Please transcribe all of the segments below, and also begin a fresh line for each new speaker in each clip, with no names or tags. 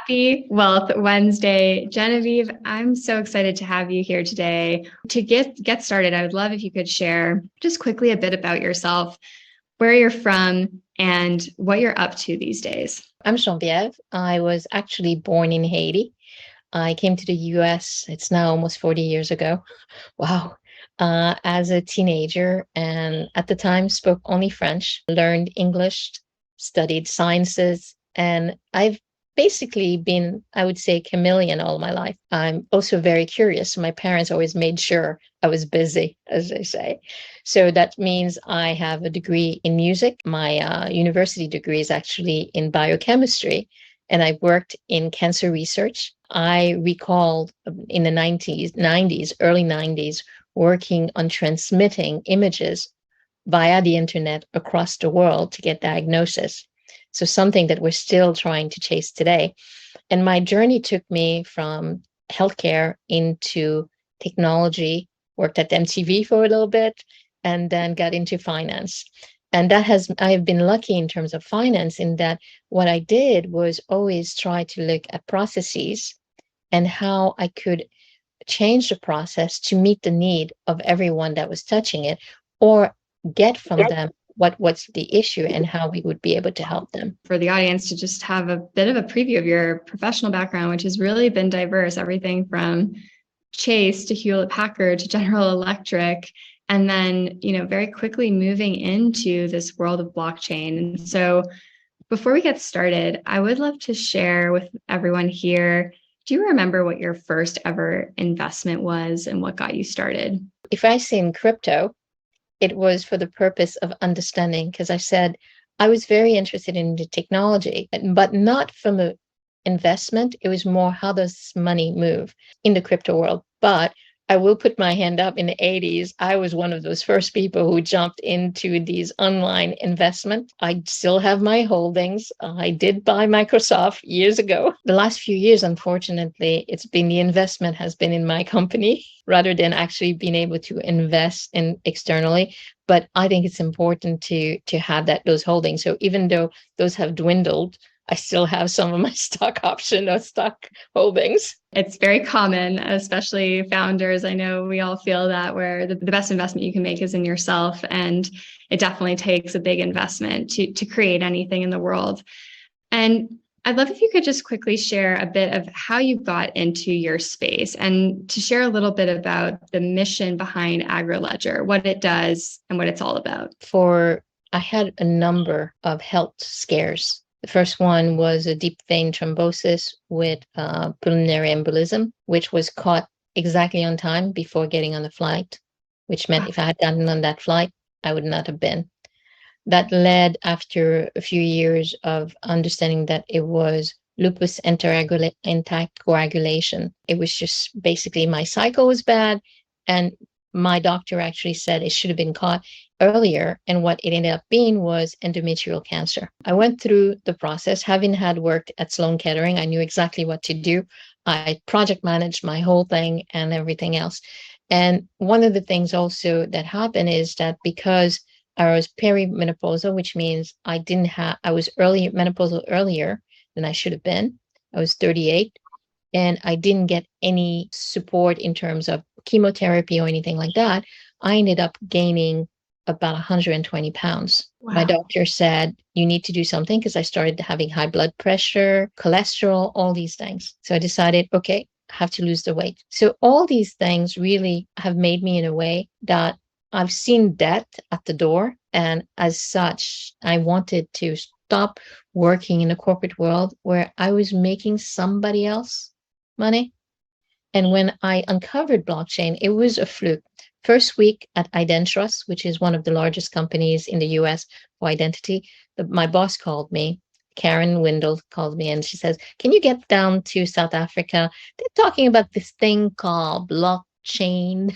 Happy Wealth Wednesday. Genevieve, I'm so excited to have you here today. To get started, I would love if you could share just quickly a bit about yourself, where you're from, and what you're up to these days.
I'm Genevieve. I was actually born in Haiti. I came to the US, it's now almost 40 years ago. Wow. As a teenager, and at the time spoke only French, learned English, studied sciences, and I've basically been, I would say, chameleon all my life. I'm also very curious. My parents always made sure I was busy, as they say. So that means I have a degree in music. My university degree is actually in biochemistry, and I worked in cancer research. I recall in the 90s, early 90s, working on transmitting images via the internet across the world to get diagnosis. So something that we're still trying to chase today. And my journey took me from healthcare into technology, worked at MTV for a little bit, and then got into finance. And I have been lucky in terms of finance in that what I did was always try to look at processes and how I could change the process to meet the need of everyone that was touching it, or get from them what's the issue and how we would be able to help them.
For the audience to just have a bit of a preview of your professional background, which has really been diverse, everything from Chase to Hewlett Packard to General Electric, and then, very quickly moving into this world of blockchain. And so before we get started, I would love to share with everyone here, do you remember what your first ever investment was and what got you started?
If I say in crypto, it was for the purpose of understanding, because I said I was very interested in the technology, but not from an investment. It was more, how does money move in the crypto world? But I will put my hand up. In the 80s, I was one of those first people who jumped into these online investment. I still have my holdings. I did buy Microsoft years ago. The last few years, unfortunately, the investment has been in my company rather than actually being able to invest in externally. But I think it's important to have those holdings. So even though those have dwindled, I still have some of my stock option or stock holdings.
It's very common, especially founders. I know we all feel that, where the best investment you can make is in yourself. And it definitely takes a big investment to create anything in the world. And I'd love if you could just quickly share a bit of how you got into your space, and to share a little bit about the mission behind AgriLedger, what it does and what it's all about.
I had a number of health scares. The first one was a deep vein thrombosis with pulmonary embolism, which was caught exactly on time before getting on the flight, which meant if I had gotten on that flight, I would not have been. That led, after a few years of understanding that it was lupus anticoagulation. It was just basically my cycle was bad, and my doctor actually said it should have been caught earlier, and what it ended up being was endometrial cancer. I went through the process. Having had worked at Sloan Kettering, I knew exactly what to do. I project managed my whole thing and everything else. And one of the things also that happened is that because I was perimenopausal, which means I was early menopausal earlier than I should have been. I was 38, and I didn't get any support in terms of chemotherapy or anything like that. I ended up gaining about 120 pounds.
Wow.
My doctor said, you need to do something, because I started having high blood pressure, cholesterol, all these things. So I decided, okay, I have to lose the weight. So all these things really have made me in a way that I've seen death at the door. And as such, I wanted to stop working in the corporate world where I was making somebody else money. And when I uncovered blockchain, it was a fluke. First week at Identrust, which is one of the largest companies in the US for identity, my boss called me. Karen Windle called me, and she says, can you get down to South Africa? They're talking about this thing called blockchain.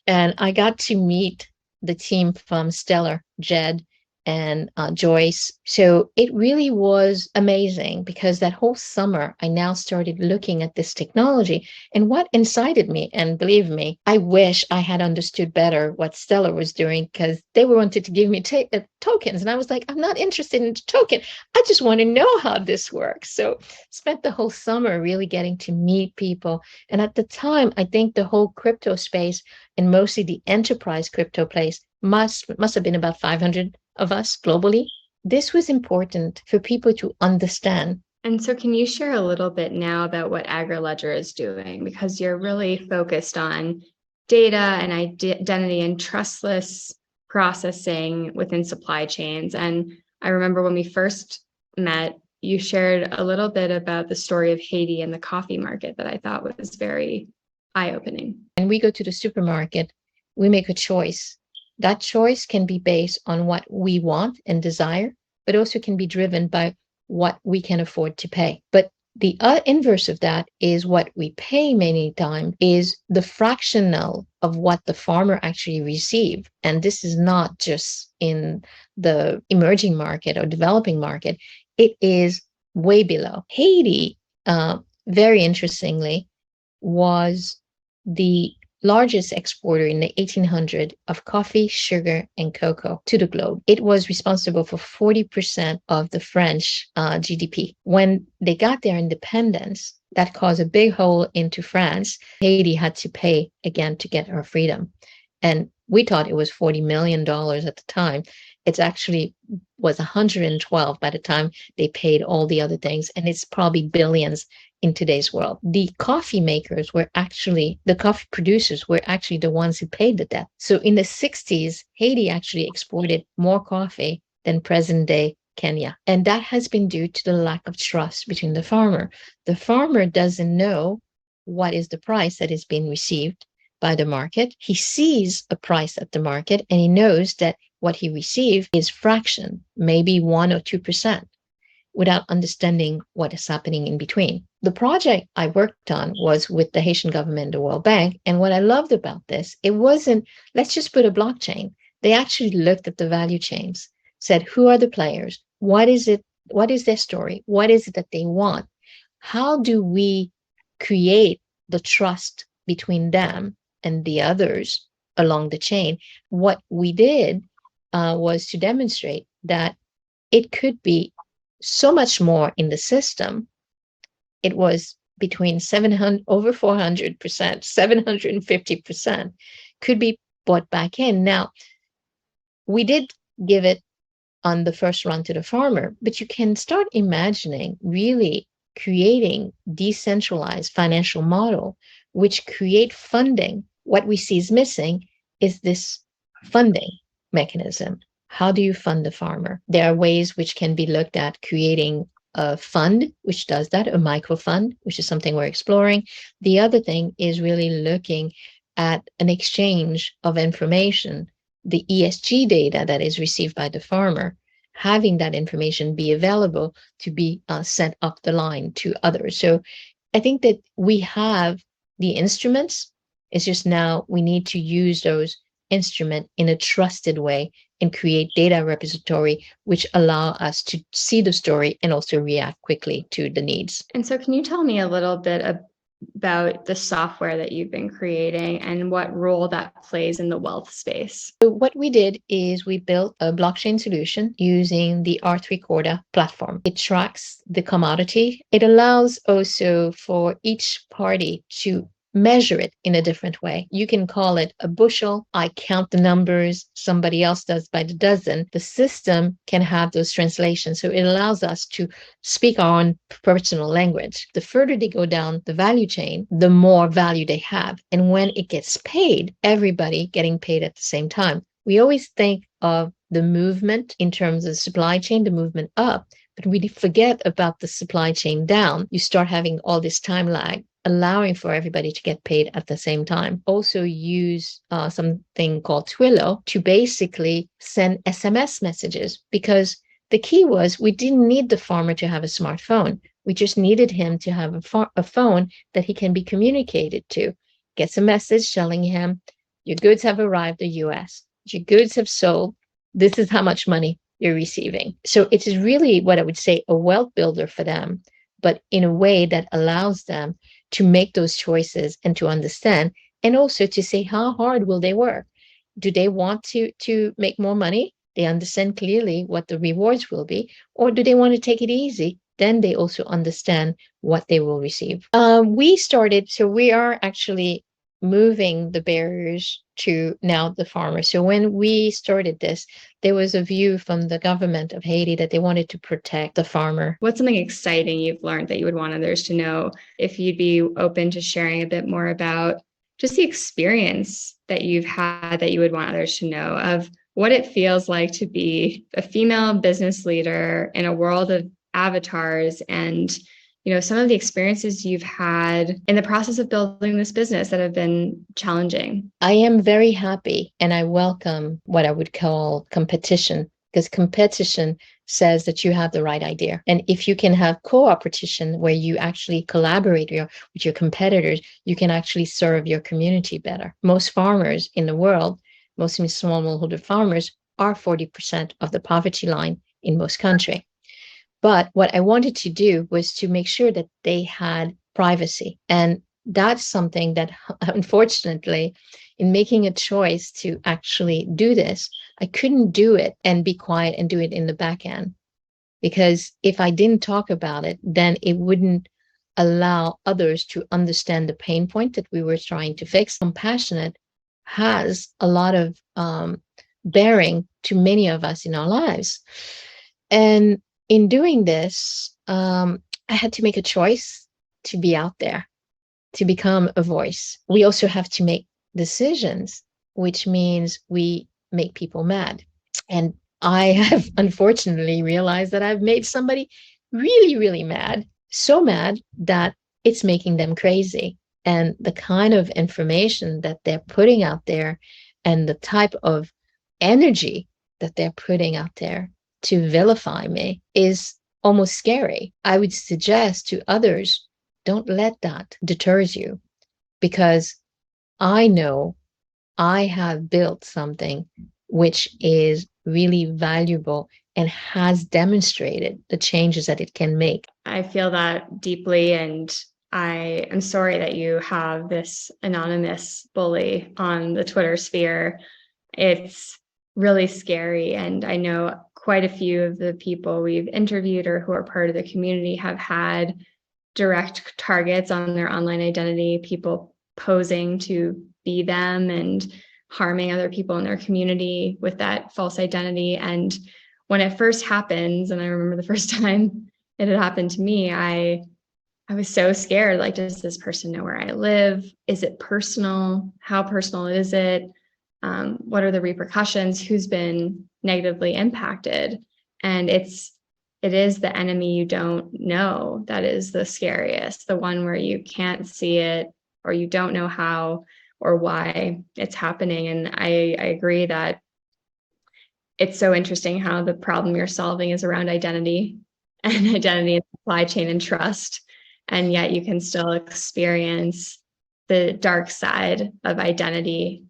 And I got to meet the team from Stellar, Jed and Joyce. So it really was amazing, because that whole summer I now started looking at this technology, and what incited me, and believe me, I wish I had understood better what Stellar was doing, because they wanted to give me tokens, and I was like, I'm not interested in token. I just want to know how this works. So spent the whole summer really getting to meet people. And at the time, I think the whole crypto space, and mostly the enterprise crypto place, must have been about 500 of us globally. This was important for people to understand.
And so can you share a little bit now about what AgriLedger is doing? Because you're really focused on data and identity and trustless processing within supply chains. And I remember when we first met, you shared a little bit about the story of Haiti and the coffee market that I thought was very eye-opening.
When we go to the supermarket, we make a choice. That choice can be based on what we want and desire, but also can be driven by what we can afford to pay. But the inverse of that is what we pay many times is the fractional of what the farmer actually receive. And this is not just in the emerging market or developing market. It is way below. Haiti, very interestingly, was the largest exporter in the 1800s of coffee, sugar, and cocoa to the globe. It was responsible for 40% of the French GDP. When they got their independence, that caused a big hole into France. Haiti had to pay again to get our freedom. And we thought it was $40 million at the time. It's actually was 112 by the time they paid all the other things. And it's probably billions in today's world. The coffee makers were actually, the coffee producers were actually the ones who paid the debt. So in the 60s, Haiti actually exported more coffee than present day Kenya. And that has been due to the lack of trust between the farmer. The farmer doesn't know what is the price that is being received by the market. He sees a price at the market and he knows that what he received is fraction, maybe 1 or 2%. Without understanding what is happening in between. The project I worked on was with the Haitian government, the World Bank. And what I loved about this, it wasn't, let's just put a blockchain. They actually looked at the value chains, said, who are the players? What is it? What is their story? What is it that they want? How do we create the trust between them and the others along the chain? What we did was to demonstrate that it could be so much more in the system. It was between 700, over 400%, 750% could be bought back in. Now, we did give it on the first run to the farmer, but you can start imagining really creating decentralized financial model, which create funding. What we see is missing is this funding mechanism. How do you fund the farmer? There are ways which can be looked at creating a fund, which does that, a micro fund, which is something we're exploring. The other thing is really looking at an exchange of information, the ESG data that is received by the farmer, having that information be available to be sent up the line to others. So I think that we have the instruments. It's just now we need to use those instruments in a trusted way and create data repository, which allow us to see the story and also react quickly to the needs.
And so can you tell me a little bit about the software that you've been creating and what role that plays in the wealth space?
So what we did is we built a blockchain solution using the R3 Corda platform. It tracks the commodity. It allows also for each party to measure it in a different way. You can call it a bushel. I count the numbers. Somebody else does by the dozen. The system can have those translations. So it allows us to speak our own personal language. The further they go down the value chain, the more value they have. And when it gets paid, everybody getting paid at the same time. We always think of the movement in terms of supply chain, the movement up, but we forget about the supply chain down. You start having all this time lag, allowing for everybody to get paid at the same time. Also use something called Twilio to basically send SMS messages, because the key was we didn't need the farmer to have a smartphone. We just needed him to have a phone that he can be communicated to. Gets a message telling him, your goods have arrived in the US. Your goods have sold. This is how much money you're receiving. So it is really what I would say a wealth builder for them, but in a way that allows them to make those choices and to understand, and also to say how hard will they work. Do they want to make more money? They understand clearly what the rewards will be, or do they want to take it easy? Then they also understand what they will receive. So we are actually moving the barriers to now the farmer. So when we started this, there was a view from the government of Haiti that they wanted to protect the farmer.
What's something exciting you've learned that you would want others to know? If you'd be open to sharing a bit more about just the experience that you've had that you would want others to know of what it feels like to be a female business leader in a world of avatars, and some of the experiences you've had in the process of building this business that have been challenging.
I am very happy and I welcome what I would call competition, because competition says that you have the right idea. And if you can have cooperation where you actually collaborate with your competitors, you can actually serve your community better. Most farmers in the world, mostly smallholder farmers, are 40% of the poverty line in most countries. But what I wanted to do was to make sure that they had privacy. And that's something that, unfortunately, in making a choice to actually do this, I couldn't do it and be quiet and do it in the back end. Because if I didn't talk about it, then it wouldn't allow others to understand the pain point that we were trying to fix. Compassionate has a lot of bearing to many of us in our lives. And in doing this, I had to make a choice to be out there, to become a voice. We also have to make decisions, which means we make people mad. And I have unfortunately realized that I've made somebody really, really mad, so mad that it's making them crazy. And the kind of information that they're putting out there and the type of energy that they're putting out there to vilify me is almost scary. I would suggest to others, don't let that deter you, because I know I have built something which is really valuable and has demonstrated the changes that it can make.
I feel that deeply, and I am sorry that you have this anonymous bully on the Twitter sphere. It's really scary, and I know quite a few of the people we've interviewed or who are part of the community have had direct targets on their online identity, people posing to be them and harming other people in their community with that false identity. And when it first happens, and I remember the first time it had happened to me, I was so scared. Like, does this person know where I live? Is it personal? How personal is it? What are the repercussions? Who's been negatively impacted? And it is the enemy you don't know that is the scariest, the one where you can't see it or you don't know how or why it's happening. And I agree that it's so interesting how the problem you're solving is around identity and identity and supply chain and trust. And yet you can still experience the dark side of identity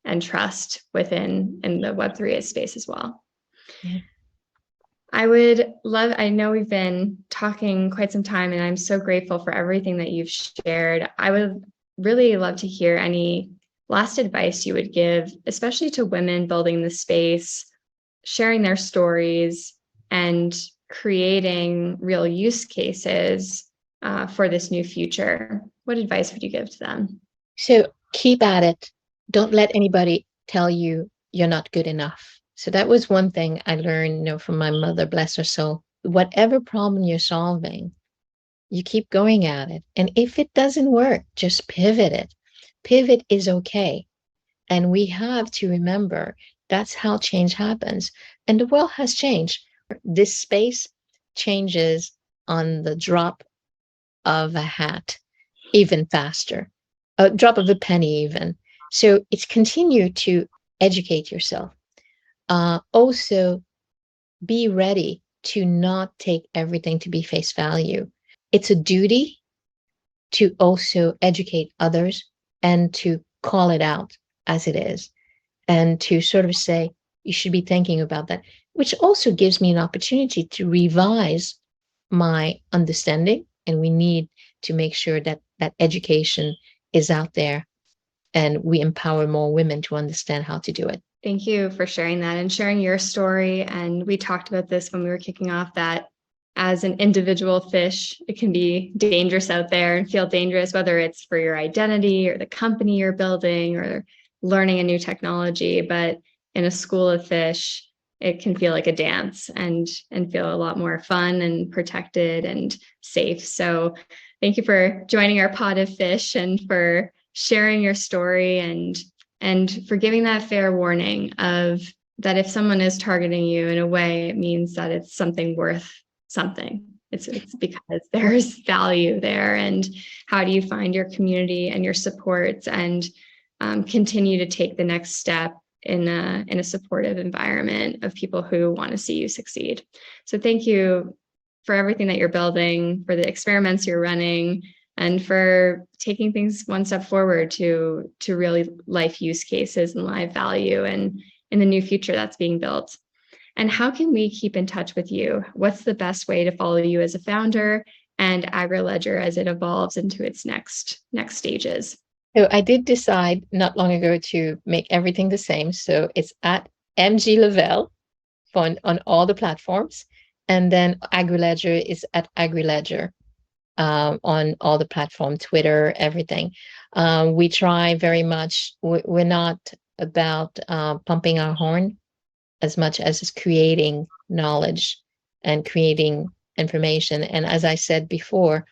and trust within in the Web3 space as well.
Yeah.
I know we've been talking quite some time, and I'm so grateful for everything that you've shared. I would really love to hear any last advice you would give, especially to women building the space, sharing their stories, and creating real use cases for this new future. What advice would you give to them?
So keep at it. Don't let anybody tell you you're not good enough. So that was one thing I learned, from my mother, bless her soul. Whatever problem you're solving, you keep going at it. And if it doesn't work, just pivot it. Pivot is okay. And we have to remember that's how change happens. And the world has changed. This space changes on the drop of a hat, even faster, a drop of a penny even. So it's continue to educate yourself. Also, be ready to not take everything to be face value. It's a duty to also educate others and to call it out as it is, and to sort of say, you should be thinking about that. which also gives me an opportunity to revise my understanding. And we need to make sure that that education is out there and we empower more women to understand how to do it.
Thank you for sharing that and sharing your story. And we talked about this when we were kicking off, that as an individual fish, it can be dangerous out there and feel dangerous, whether it's for your identity or the company you're building or learning a new technology. But in a school of fish, it can feel like a dance and feel a lot more fun and protected and safe. So thank you for joining our pod of fish and for sharing your story and for giving that fair warning of that if someone is targeting you in a way, it means that it's something worth something. It's because there's value there. And how do you find your community and your supports and continue to take the next step in a supportive environment of people who want to see you succeed. So thank you for everything that you're building, for the experiments you're running, and for taking things one step forward to really life use cases and live value and in the new future that's being built. And how can we keep in touch with you? What's the best way to follow you as a founder and AgriLedger as it evolves into its next stages?
So I did decide not long ago to make everything the same. So it's at MG Leveille on all the platforms. And then AgriLedger is at AgriLedger on all the platforms, Twitter, everything. We try very much, we're not about pumping our horn as much as it's creating knowledge and creating information. And as I said before,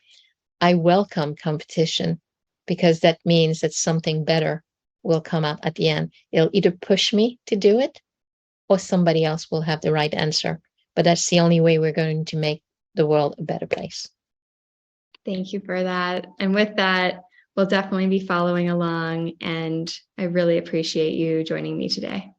I welcome competition because that means that something better will come out at the end. It'll either push me to do it or somebody else will have the right answer. But that's the only way we're going to make the world a better place.
Thank you for that. And with that, we'll definitely be following along. And I really appreciate you joining me today.